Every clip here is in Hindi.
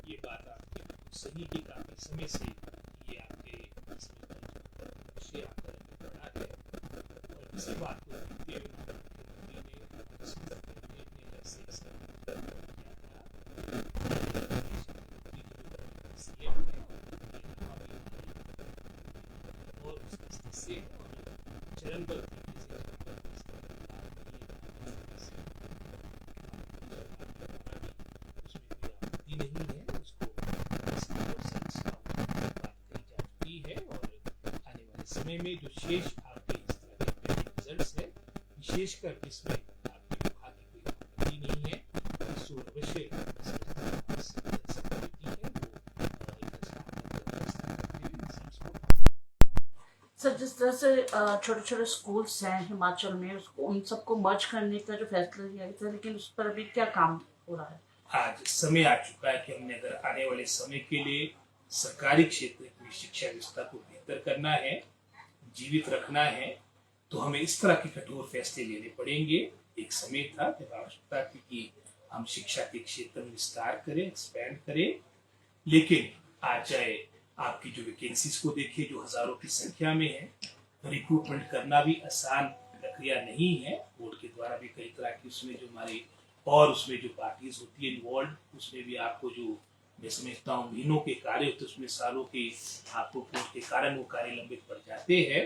ये बात आपकी बिल्कुल सही कि काफी समय से ये आपके विषय आकर पड़ा है और इसी बात को देखते हुए मुख्यमंत्री ने अपने घर से किया था सीएम है और उस से चरणबद्ध नहीं है उसको है और आने वाले समय में जो शेष आपके इस तरह के रिजल्ट्स है विशेषकर जिसमें आपके विभाग की कोई आपत्ति नहीं है तो अवश्य सर, जिस तरह से छोटे छोटे स्कूल्स हैं हिमाचल में उसको उन सबको मर्ज करने का जो फैसला लिया गया था, लेकिन उस पर अभी क्या काम हो रहा है? आज समय आ चुका है कि हमने अगर आने वाले समय के लिए सरकारी क्षेत्र की शिक्षा व्यवस्था को बेहतर करना है, जीवित रखना है, तो हमें इस तरह के कठोर फैसले लेने पड़ेंगे। एक समय था जब आवश्यकता थी कि हम शिक्षा के क्षेत्र में विस्तार करें, एक्सपैंड करें, लेकिन आज चाहे आपकी जो वैकेंसीज को देखिए जो हजारों की संख्या में है, रिक्रूटमेंट करना भी आसान प्रक्रिया नहीं है। बोर्ड के द्वारा भी कई तरह की उसमें जो हमारे और उसमें जो पार्टीज होती है इन्वॉल्व, उसमें भी आपको जो मैं समझता हूँ महीनों के कार्य होते हैं, उसमें सालों के आपको कोर्ट के कारण वो कार्य लंबित पड़ जाते हैं।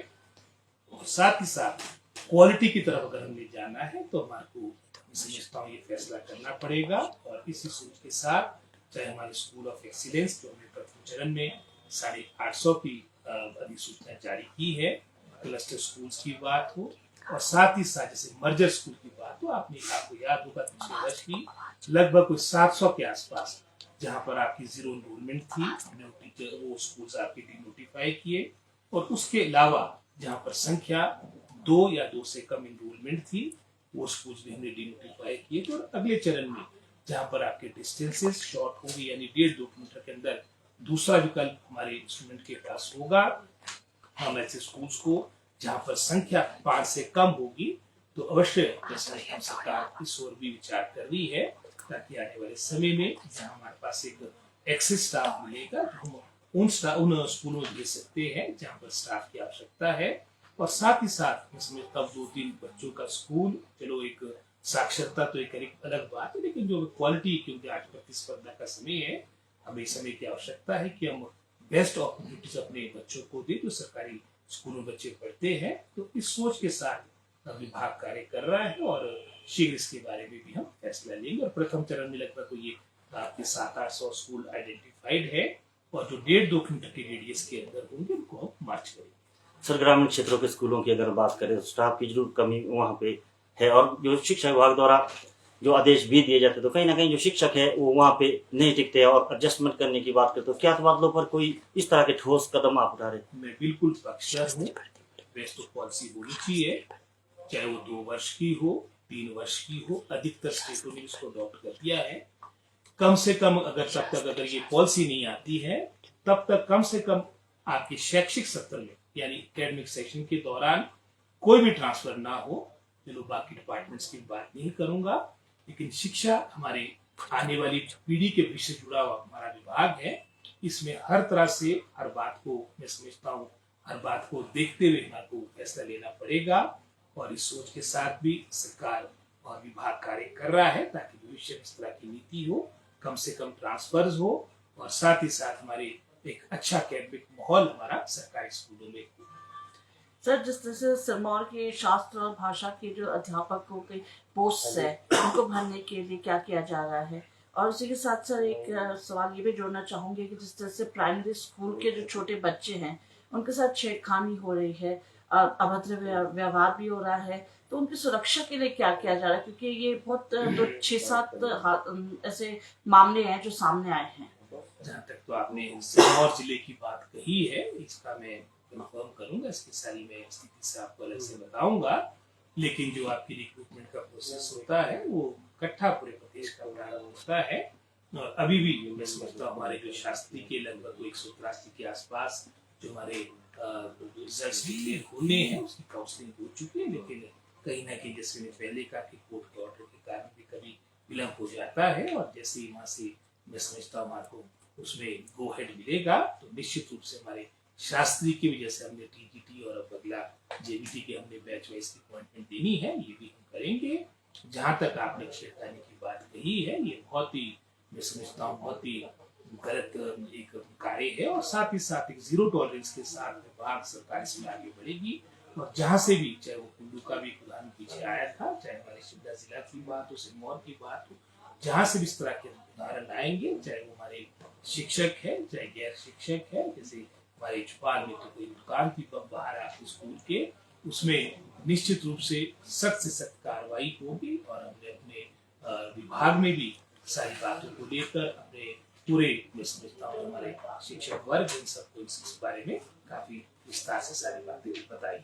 और साथ ही साथ क्वालिटी की तरफ अगर हमें जाना है तो हमारे को समझता हूँ ये फैसला करना पड़ेगा। और इसी सोच के साथ चाहे हमारे स्कूल ऑफ एक्सीलेंस जो हमने प्रथम चरण में 850 की अधिसूचना जारी की है, क्लस्टर स्कूल्स की बात हो और साथ ही साथ जैसे मर्जर स्कूल की बात हो, आपको याद होगा पिछले वर्ष की लगभग कुछ 700 के आसपास जहां पर आपकी जीरो एनरोलमेंट थी, वो स्कूल्स आपके डिनोटिफाई किए और उसके अलावा जहां पर संख्या 2 या 2 से कम एनरोलमेंट थी वो स्कूल्स भी हमने डिनोटिफाई किए। तो अगले चरण में जहां पर आपके डिस्टेंसेस शॉर्ट होगी यानी 1.5-2 किलोमीटर के अंदर दूसरा विकल्प हमारे स्टूडेंट के पास होगा, हम ऐसे स्कूल्स को जहां पर संख्या 5 से कम होगी तो अवश्य सरकार इस ओर भी विचार कर रही है ताकि आने वाले समय में जहां हमारे पास एक एक्सेस स्टाफ मिलेगा हम उन स्कूलों में भेज सकते हैं जहां पर स्टाफ की आवश्यकता है। और साथ ही साथ इसमें तब 2-3 बच्चों का स्कूल, चलो एक साक्षरता तो एक अलग बात है, लेकिन जो क्वालिटी, क्योंकि आज प्रतिस्पर्धा का समय है, हमें समय की आवश्यकता है कि हम बेस्ट अपॉर्चुनिटीज अपने बच्चों को दें। तो सरकारी स्कूलों में बच्चे पढ़ते हैं, तो इस सोच के साथ विभाग कार्य कर रहा है और शीघ्र इसके बारे में भी हम फैसला लेंगे। और प्रथम चरण में लगभग ये आपके 700-800 स्कूल आइडेंटिफाइड है और जो 1.5-2 किलोमीटर के रेडियस के अंदर होंगे उनको हम मार्च करेंगे। सर, ग्रामीण क्षेत्रों के स्कूलों की अगर बात करें तो स्टाफ की जरूर कमी वहाँ पे है और जो शिक्षा विभाग द्वारा जो आदेश भी दिए जाते तो कहीं ना कहीं जो शिक्षक है वो वहाँ पे नहीं टिकते और एडजस्टमेंट करने की बात करते, तो क्या बादलों पर कोई इस तरह के ठोस कदम आप उठा रहे? मैं बिल्कुल पक्षधर हूँ, बेस्ट ऑफ पॉलिसी होनी चाहिए, चाहे वो 2 वर्ष की हो, 3 वर्ष की हो, अधिकतर स्टेटों ने इसको अडॉप्ट कर दिया है। कम से कम अगर तब तक अगर ये पॉलिसी नहीं आती है तब तक कम से कम आपके शैक्षिक सत्र में यानी एकेडमिक सेशन के दौरान कोई भी ट्रांसफर ना हो। चलो बाकी डिपार्टमेंट्स की बात नहीं करूंगा, लेकिन शिक्षा हमारे आने वाली पीढ़ी के भविष्य से जुड़ा हुआ हमारा विभाग है, इसमें हर तरह से हर बात को मैं समझता हूँ हर बात को देखते हुए हमारे को फैसला लेना पड़ेगा। और इस सोच के साथ भी सरकार और विभाग कार्य कर रहा है ताकि भविष्य में इस तरह की नीति हो, कम से कम ट्रांसफर्स हो और साथ ही साथ हमारे एक अच्छा एकेडमिक माहौल हमारा सरकारी स्कूलों में। सर, जिस तरह से सिरमौर के शास्त्र और भाषा के जो अध्यापकों के पोस्ट है उनको भरने के लिए क्या किया जा रहा है? और उसी के साथ सर एक सवाल ये भी जोड़ना चाहूंगी कि जिस तरह से प्राइमरी स्कूल के जो छोटे बच्चे हैं उनके साथ छेड़खानी हो रही है, अभद्र व्यवहार भी हो रहा है, तो उनकी सुरक्षा के लिए क्या किया जा रहा है? क्योंकि ये बहुत 6-7 ऐसे मामले हैं जो सामने आए हैं। जहाँ तक तो आपने सिरमौर जिले की बात कही है, इसका मैं कंफर्म करूंगा, इसकी सारी मैं स्थिति से आपको अलग से बताऊंगा, लेकिन जो आपकी रिक्रूटमेंट का प्रोसेस होता है वो इकट्ठा पूरे प्रदेश का प्रारंभ होता है। और अभी भी मैं समझता हूँ हमारे जो शास्त्री के लगभग 183 के आसपास जो हमारे रिजल्ट डिक्लेयर होने हैं उसकी काउंसलिंग हो चुकी है, लेकिन कहीं ना कहीं जैसे मैंने पहले कहा कि कोर्ट के ऑर्डर के कारण भी कभी विलम्ब हो जाता है और जैसे ही वहाँ से मैं समझता हूँ हमारे को उसमें गो हेड मिलेगा, तो निश्चित रूप से हमारे शास्त्री की वजह से हमने टीजीटी और अब अगला जेबीटी के हमने बैच वाइज की अपॉइंटमेंट देनी है, ये भी हम करेंगे। जहां तक आपने छेड़खानी की बात कही है, ये बहुत ही मैं समझता हूँ बहुत ही गलत एक कार्य है, और साथ ही साथ एक जीरो टॉलरेंस के साथ विभाग सरकार इसमें आगे बढ़ेगी। और जहां से भी, चाहे वो कुल्लू का भी उदाहरण पीछे आया था, चाहे हमारे शिमला जिला की बात हो, सिरमौर की बात हो, जहां से भी इस तरह के उदाहरण आएंगे, चाहे वो हमारे शिक्षक है चाहे गैर शिक्षक है, जैसे हमारे चौपाल में तो कोई दुकान थी बाहर आपके स्कूल के, उसमें निश्चित रूप से सख्त कार्रवाई होगी। और हमने अपने विभाग में भी सारी बातों को लेकर अपने पूरे मैं समझता हूँ हमारे शिक्षक वर्ग इन सबको इस बारे में काफी विस्तार से सारी बातें बताई।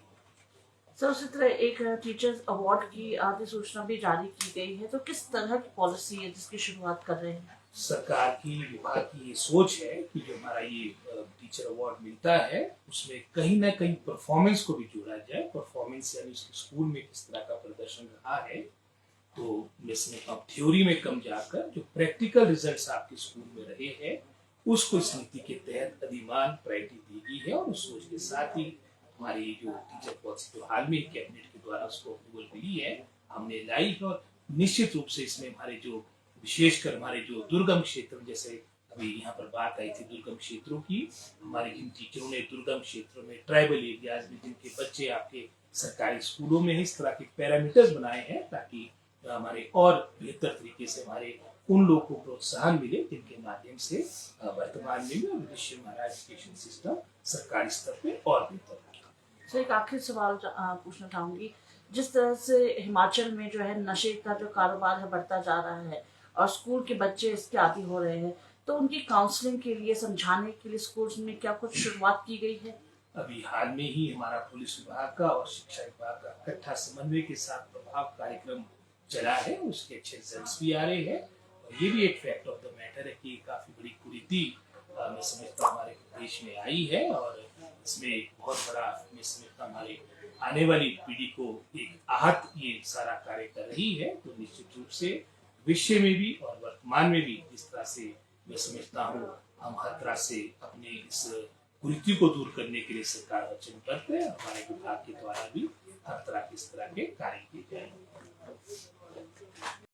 सर उसी तरह एक टीचर्स अवार्ड की अधिसूचना भी जारी की गई है, तो किस तरह की पॉलिसी है जिसकी शुरुआत कर रहे हैं? सरकार की, विभाग की ये सोच है कि जो हमारा ये टीचर अवार्ड मिलता है उसमें कहीं ना कहीं परफॉर्मेंस को भी जोड़ा जाए। परफॉर्मेंस यानी उसके स्कूल में किस तरह का प्रदर्शन रहा है, तो मैं समझता हूँ थ्योरी में कम जाकर जो प्रैक्टिकल रिजल्ट्स आपके स्कूल में रहे हैं उसको इस नीति के तहत अधिमान प्रायोरिटी दी गई है। और उस सोच के साथ ही हमारी जो टीचर पॉलिसी जो हाल में कैबिनेट के द्वारा उसको अप्रूवल मिली है, हमने लाई है। और निश्चित रूप से इसमें हमारे जो विशेषकर हमारे जो दुर्गम क्षेत्र, जैसे अभी यहाँ पर बात आई थी दुर्गम क्षेत्रों की, हमारे जिन टीचरों ने दुर्गम क्षेत्रों में ट्राइबल एरियाज में जिनके बच्चे आपके सरकारी स्कूलों में इस तरह के पैरामीटर्स बनाए हैं ताकि हमारे और बेहतर तरीके से हमारे उन लोगों को प्रोत्साहन मिले जिनके माध्यम से वर्तमान में भी और भविष्य में हमारा एजुकेशन सिस्टम सरकारी स्तर पे और बेहतर होगा। सर एक आखिरी सवाल पूछना चाहूंगी, जिस तरह से हिमाचल में जो है नशे का जो कारोबार है बढ़ता जा रहा है और स्कूल के बच्चे इसके आदी हो रहे हैं, तो उनकी काउंसलिंग के लिए, समझाने के लिए स्कूल्स में क्या कुछ शुरुआत की गई है? अभी हाल में ही हमारा पुलिस विभाग का और शिक्षा विभाग का इकट्ठा समन्वय के साथ प्रभाव कार्यक्रम चला है, उसके अच्छे रिजल्ट्स भी आ रहे हैं। और ये भी एक फैक्ट ऑफ द मैटर है कि काफी बड़ी कुरीति मैं समझता हूँ हमारे देश में आई है, और इसमें बहुत बड़ा मैं समझता हमारे आने वाली पीढ़ी को एक आहत ये सारा कार्य कर रही है। तो निश्चित रूप से भविष्य में भी और वर्तमान में भी जिस तरह से मैं समझता हूँ हम हर तरह से अपने इस कुरीति को दूर करने के लिए सरकार वचनबद्ध है, हमारे विभाग के द्वारा भी हर तरह के इस तरह के कार्य किए जाएंगे।